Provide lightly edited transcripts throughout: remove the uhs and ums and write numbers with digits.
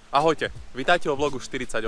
Ahojte, vítajte vo vlogu 48.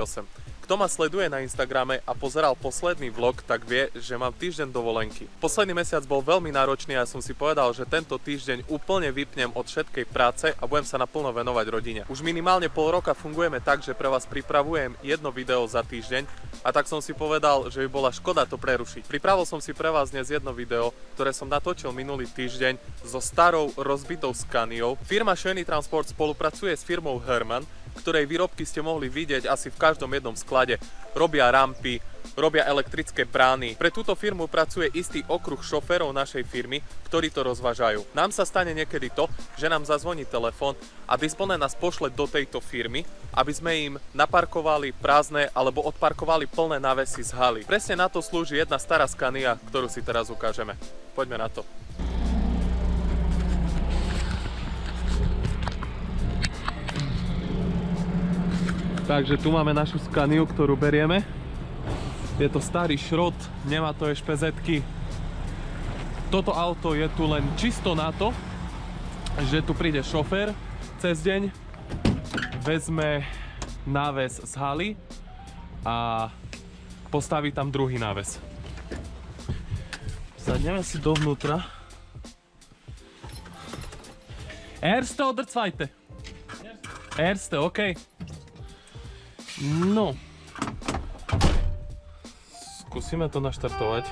Kto ma sleduje na Instagrame a pozeral posledný vlog, tak vie, že mám týždeň dovolenky. Posledný mesiac bol veľmi náročný a som si povedal, že tento týždeň úplne vypnem od všetkej práce a budem sa naplno venovať rodine. Už minimálne pol roka fungujeme tak, že pre vás pripravujem jedno video za týždeň a tak som si povedal, že by bola škoda to prerušiť. Pripravil som si pre vás dnes jedno video, ktoré som natočil minulý týždeň so starou rozbitou Scaniou. Firma Schöny Transport spolupracuje s firmou Hermann, ktorej výrobky ste mohli vidieť asi v každom jednom sklade. Robia rampy, robia elektrické brány. Pre túto firmu pracuje istý okruh šoférov našej firmy, ktorí to rozvážajú. Nám sa stane niekedy to, že nám zazvoní telefón a disponent nás pošle do tejto firmy, aby sme im naparkovali prázdne alebo odparkovali plné návesy z haly. Presne na to slúži jedna stará Scania, ktorú si teraz ukážeme. Poďme na to. Takže tu máme našu Scaniu, ktorú berieme. Je to starý šrot, nemá to ešpezetky. Toto auto je tu len čisto na to, že tu príde šofér cez deň, vezme náves z haly a postaví tam druhý náves. Sadneme si dovnútra. Erste oder zweite? Erste, OK. No, skúsime to naštartovať.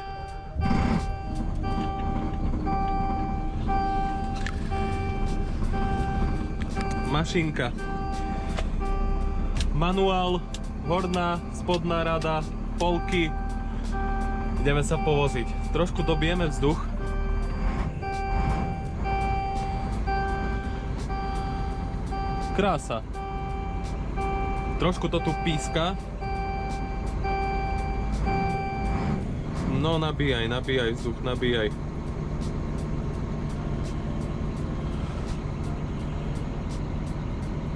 Mašinka. Manuál, horná, spodná rada, polky. Ideme sa povoziť. Trošku dobijeme vzduch. Krása. Trošku to tu píska. No nabíjaj vzduch, nabíjaj.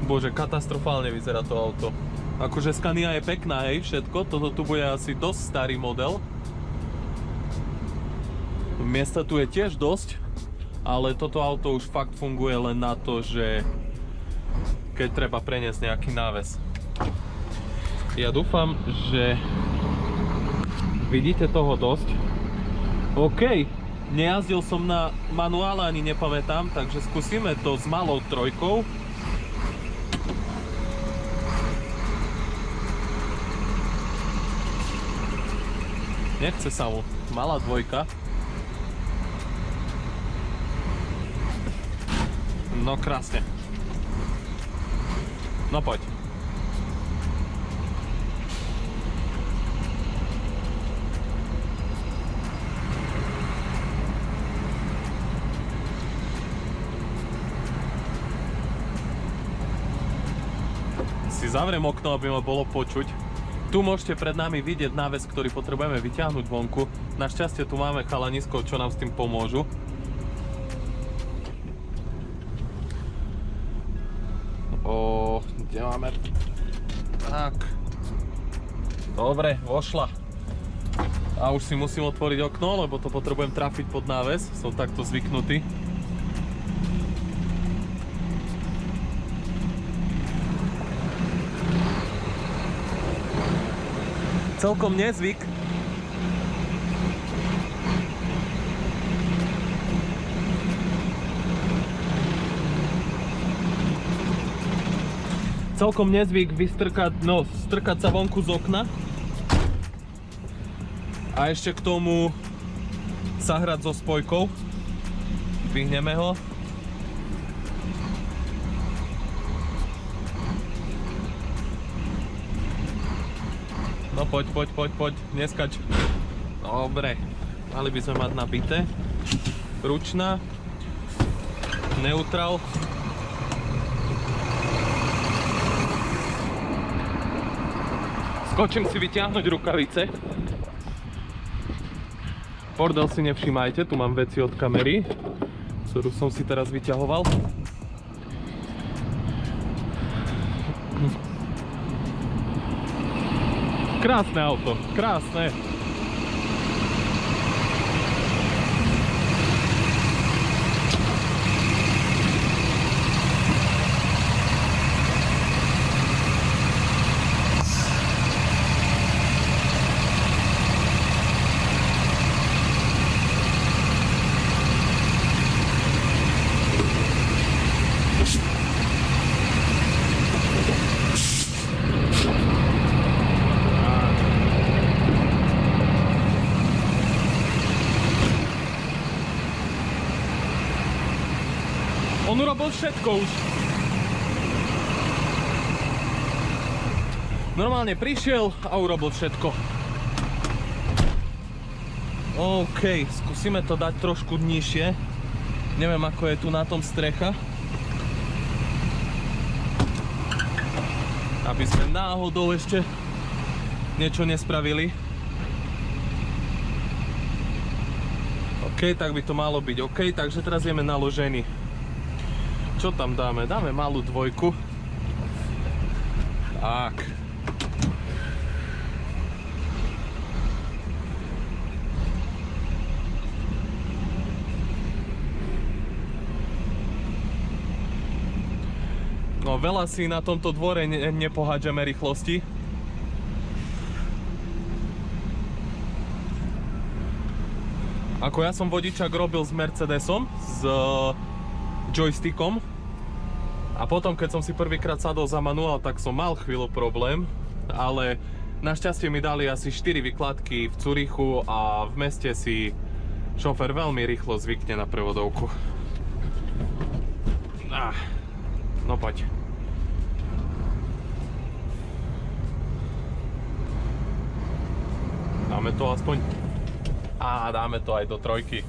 Bože, katastrofálne vyzerá to auto. Akože Scania je pekná, hej, všetko. Toto tu bude asi dosť starý model. Miesta tu je tiež dosť, ale toto auto už fakt funguje len na to, že keď treba preniesť nejaký náves. Ja dúfam, že vidíte toho dosť. OK, nejazdil som na manuále, ani nepamätám, takže skúsime to s malou trojkou. Nechce sa mu. Malá dvojka. No krásne. No poď. Zavriem okno, aby ma bolo počuť. Tu môžete pred nami vidieť náves, ktorý potrebujeme vyťahnuť vonku. Našťastie tu máme chalanisko, čo nám s tým pomôžu. Kde máme? Tak. Dobre, vošla. A už si musím otvoriť okno, lebo to potrebujem trafiť pod náves. Som takto zvyknutý. Celkom nezvyk. Celkom nezvyk strkať sa vonku z okna. A ešte k tomu sa hrať so spojkou. Dvihneme ho. No poď, neskač. Dobre, mali by sme mať nabité. Ručná. Neutral. Skočím si vyťahnuť rukavice. Bordel si nevšímajte, tu mám veci od kamery, ktorú som si teraz vyťahoval. Krásne auto, krásne. On urobil všetko už. Normálne prišiel a urobil všetko. OK, skúsime to dať trošku nižšie. Neviem, ako je tu na tom strecha. Aby sme náhodou ešte niečo nespravili. OK, tak by to malo byť OK, takže teraz ideme naložený. Čo tam dáme? Dáme malú dvojku. Tak. No veľa si na tomto dvore nepohádžeme rýchlosti. Ako ja som vodičak robil s Mercedesom, s joystickom. A potom, keď som si prvýkrát sadol za manuál, tak som mal chvíľu problém. Ale našťastie mi dali asi 4 vykladky v Curychu a v meste si šofér veľmi rýchlo zvykne na prevodovku. No poď. Dáme to aspoň. Dáme to aj do trojky.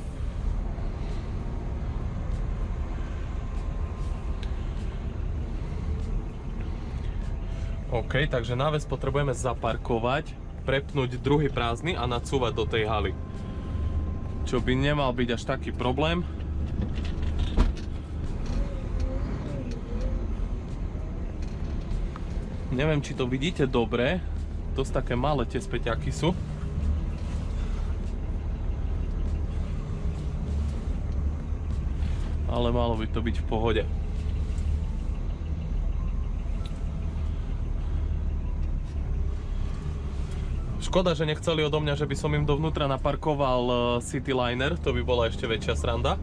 OK, takže náves potrebujeme zaparkovať, prepnúť druhý prázdny a nacúvať do tej haly. Čo by nemal byť až taký problém. Neviem, či to vidíte dobre. Dosť také malé tie späťaky sú. Ale malo by to byť v pohode. Škoda, že nechceli odo mňa, že by som im dovnútra naparkoval Cityliner. To by bola ešte väčšia sranda.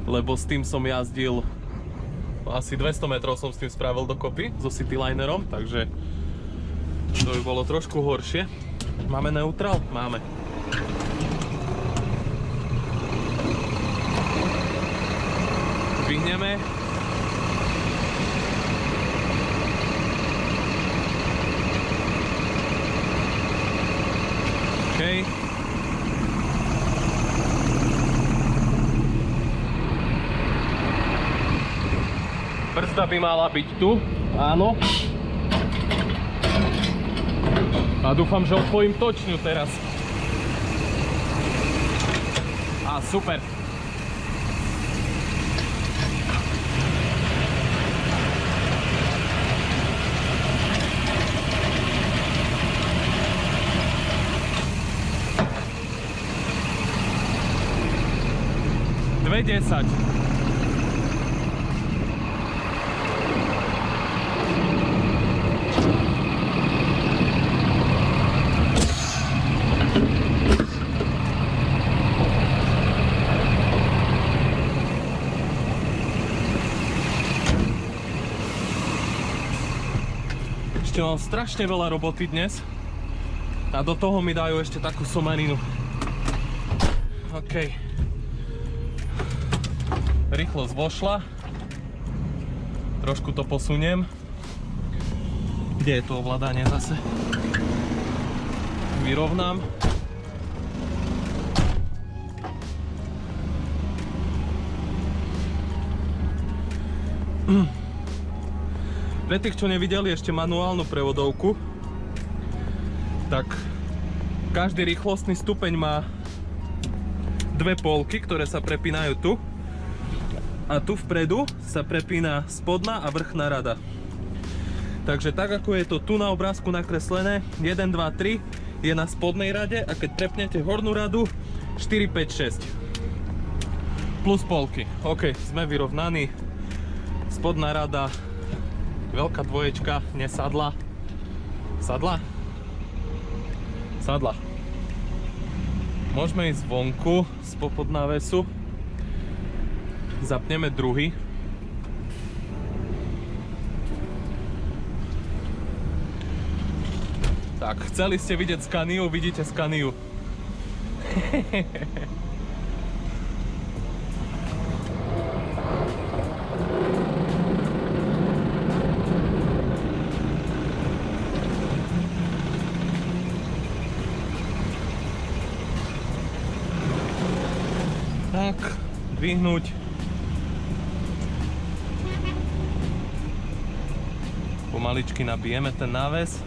Lebo s tým som jazdil asi 200 metrov som s tým spravil dokopy so Citylinerom, takže to by bolo trošku horšie. Máme neutrál? Máme. Vyhneme. OK. Brzda by mala byť tu, áno. A dúfam, že odpojím točňu teraz. Super. $2.10. Ešte mám strašne veľa roboty dnes a do toho mi dajú ešte takú somarinu. OK. Rýchlosť vošla. Trošku to posuniem. Kde je to ovládanie zase? Vyrovnám. Pre tých, čo nevideli ešte manuálnu prevodovku, tak každý rýchlostný stupeň má dve polky, ktoré sa prepínajú tu. A tu vpredu sa prepína spodná a vrchná rada. Takže tak ako je to tu na obrázku nakreslené, 1, 2, 3 je na spodnej rade a keď prepnete hornú radu 4, 5, 6 plus polky. OK, sme vyrovnaní. Spodná rada, veľká dvoječka, nesadla. Sadla? Sadla. Môžeme ísť vonku spod návesu. Zapneme druhý. Tak, chceli ste vidieť Scaniu, vidíte Scaniu. Tak, dvihnúť. Pomaličky nabijeme ten náves.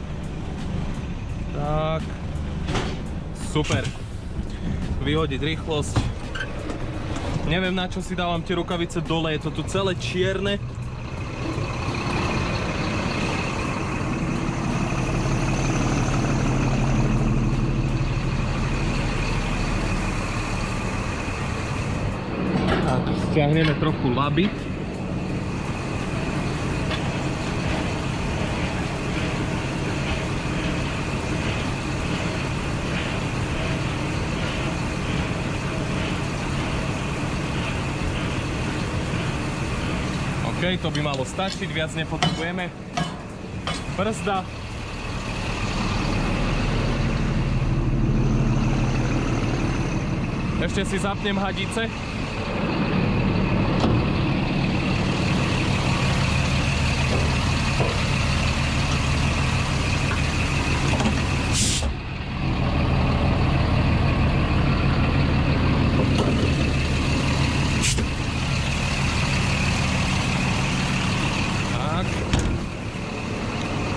Tak. Super. Vyhodiť rýchlosť. Neviem, na čo si dávam tie rukavice dole, je to tu celé čierne. Tak, stiahneme trochu laby. OK, to by malo stačiť, viac nepotrebujeme. Brzda. Ešte si zapnem hadice.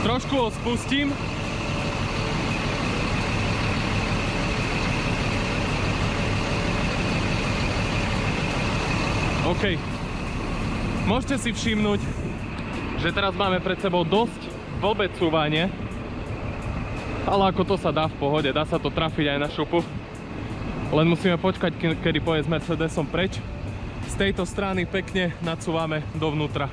Trošku ho spustím. OK. Môžete si všimnúť, že teraz máme pred sebou dosť blbé cúvanie. Ale ako to sa dá v pohode, dá sa to trafiť aj na šupu. Len musíme počkať, kedy pôjde s Mercedesom preč. Z tejto strany pekne nacúvame dovnútra.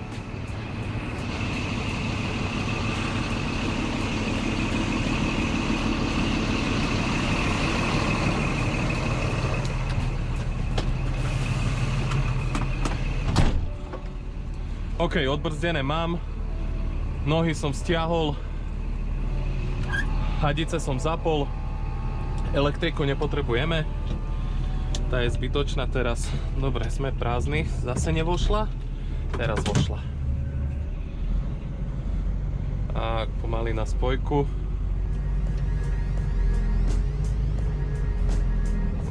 OK, odbrzdené mám, nohy som stiahol, hadice som zapol, elektriku nepotrebujeme, tá je zbytočná teraz. Dobre, sme prázdni, zase nevošla, teraz vošla. A pomaly na spojku.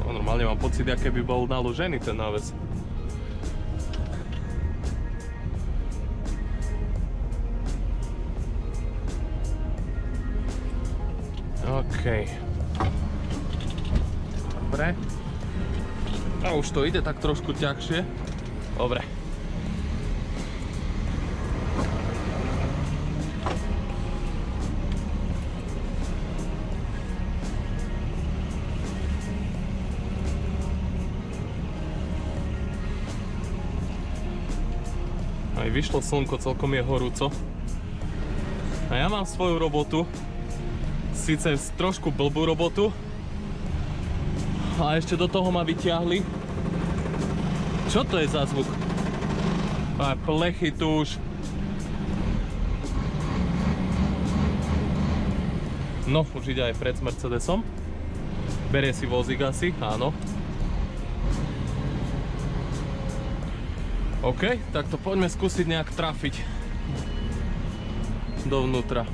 No, normálne mám pocit, aké by bol naložený ten náves. OK. Dobre. A už to ide tak trošku ťažšie. Dobre. Aj vyšlo slnko, celkom je horúco. A ja mám svoju robotu. Sice trošku blbú robotu. A ešte do toho ma vyťahli. Čo to je za zvuk? A plechy tu už. No, už ide aj pred s Mercedesom. Berie si vozík asi, áno. OK, tak to poďme skúsiť nejak trafiť dovnútra.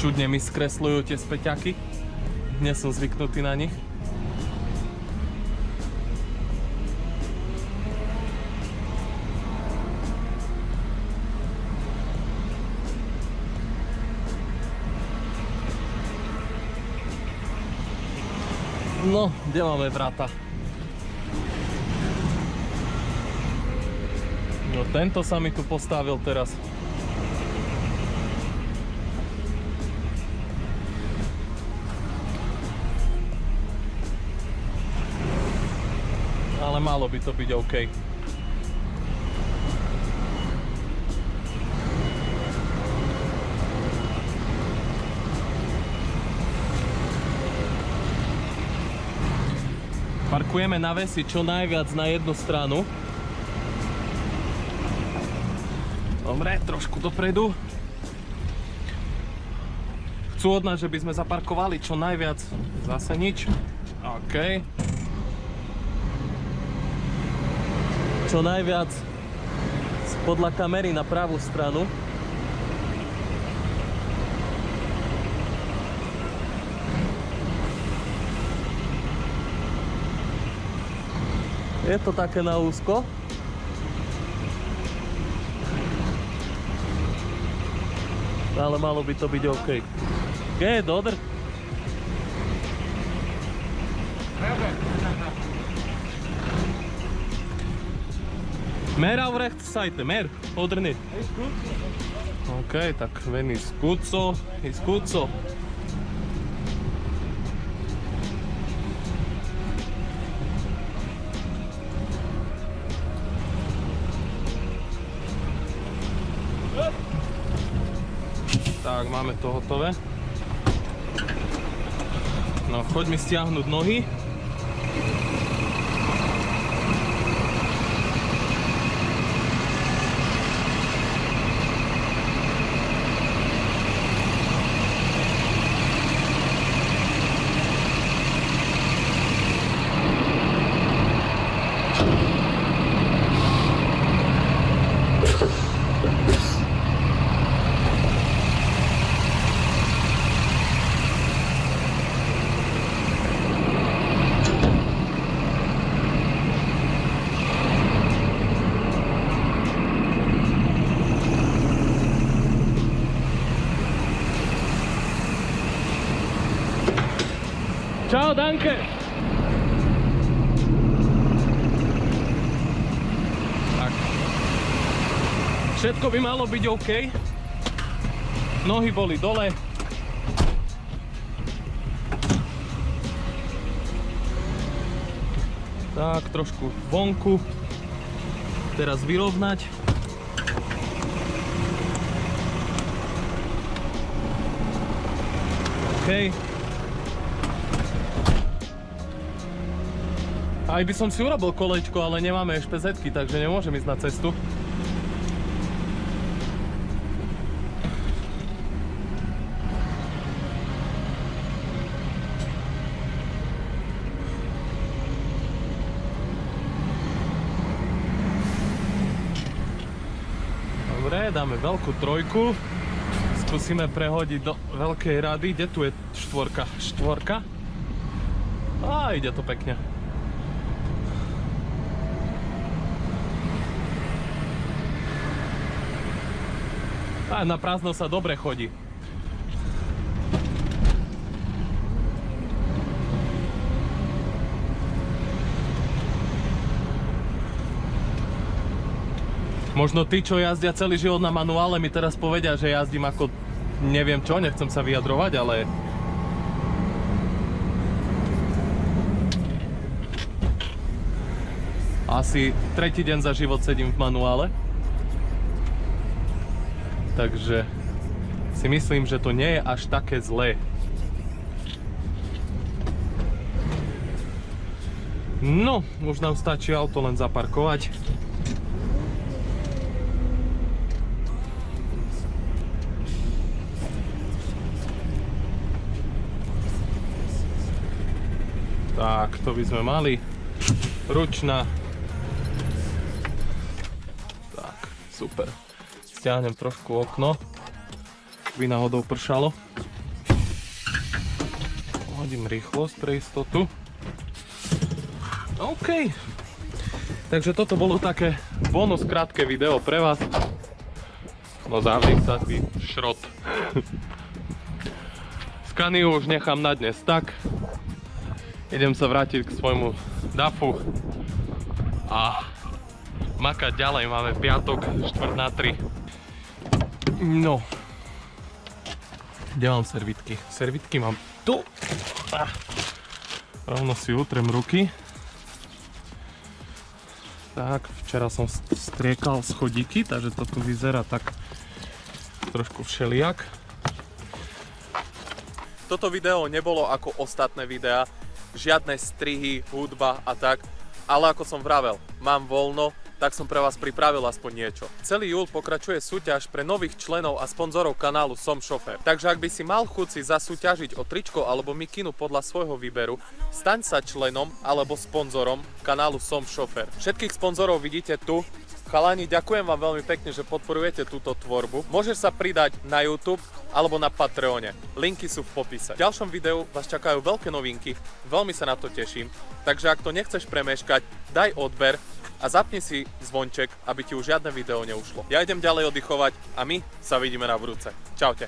Čudne mi skresľujú tie späťaky. Nie som zvyknutý na nich. No, kde máme vrata? No, tento sa mi tu postavil teraz. Ale malo by to byť OK. Parkujeme návesy čo najviac na jednu stranu. Dobre, trošku dopredu. Chcú od nás, že by sme zaparkovali čo najviac. Zase nič. OK. Čo najviac podľa kamery na pravú stranu. Je to také na úzko. Ale malo by to byť OK. Geht, oder? Mehr auf rechte Seite, mehr, oder nicht? Ist gut. Okay, tak wenn ist gut so, ist gut so. Tak, máme to hotové. No, choď mi stiahnuť nohy. Čau, danke! Tak. Všetko by malo byť OK. Nohy boli dole. Tak, trošku vonku. Teraz vyrovnať. OK. Aj by som si urobil kolečko, ale nemáme špezetky, takže nemôžem ísť na cestu. Dobre, dáme veľkú trojku. Skúsime prehodiť do veľkej rady. Kde tu je štvorka? Štvorka? Á, ide to pekne. A na prázdno sa dobre chodí. Možno tí, čo jazdia celý život na manuále, mi teraz povedia, že jazdím ako neviem čo, nechcem sa vyjadrovať, ale asi tretí deň za život sedím v manuále. Takže si myslím, že to nie je až také zlé. No, už nám stačí auto len zaparkovať. Tak, to by sme mali. Ručná. Tak, super. Stiahnem trošku okno, by náhodou pršalo. Hodím rýchlosť pre istotu. OK. Takže toto bolo také bonus krátke video pre vás. No zavri sa ty šrot. Scaniu už nechám na dnes tak. Idem sa vrátiť k svojmu DAFu a makať ďalej. Máme piatok, 2:45. No. Kde mám servitky? Servitky mám tu. Rovno si utrem ruky. Tak, včera som striekal schodíky, takže to tu vyzerá tak trošku všelijak. Toto video nebolo ako ostatné videá. Žiadne strihy, hudba a tak. Ale ako som vravel, mám voľno, tak som pre vás pripravil aspoň niečo. Celý júl pokračuje súťaž pre nových členov a sponzorov kanálu Som šofér. Takže ak by si mal chuť si zasúťažiť o tričko alebo mikinu podľa svojho výberu, staň sa členom alebo sponzorom kanálu Som šofér. Všetkých sponzorov vidíte tu. Chalani, ďakujem vám veľmi pekne, že podporujete túto tvorbu. Môžeš sa pridať na YouTube alebo na Patreone. Linky sú v popise. V ďalšom videu vás čakajú veľké novinky, veľmi sa na to teším. Takže ak to nechceš premeškať, daj odber a zapni si zvonček, aby ti už žiadne video neušlo. Ja idem ďalej oddychovať a my sa vidíme na budúce. Čaute.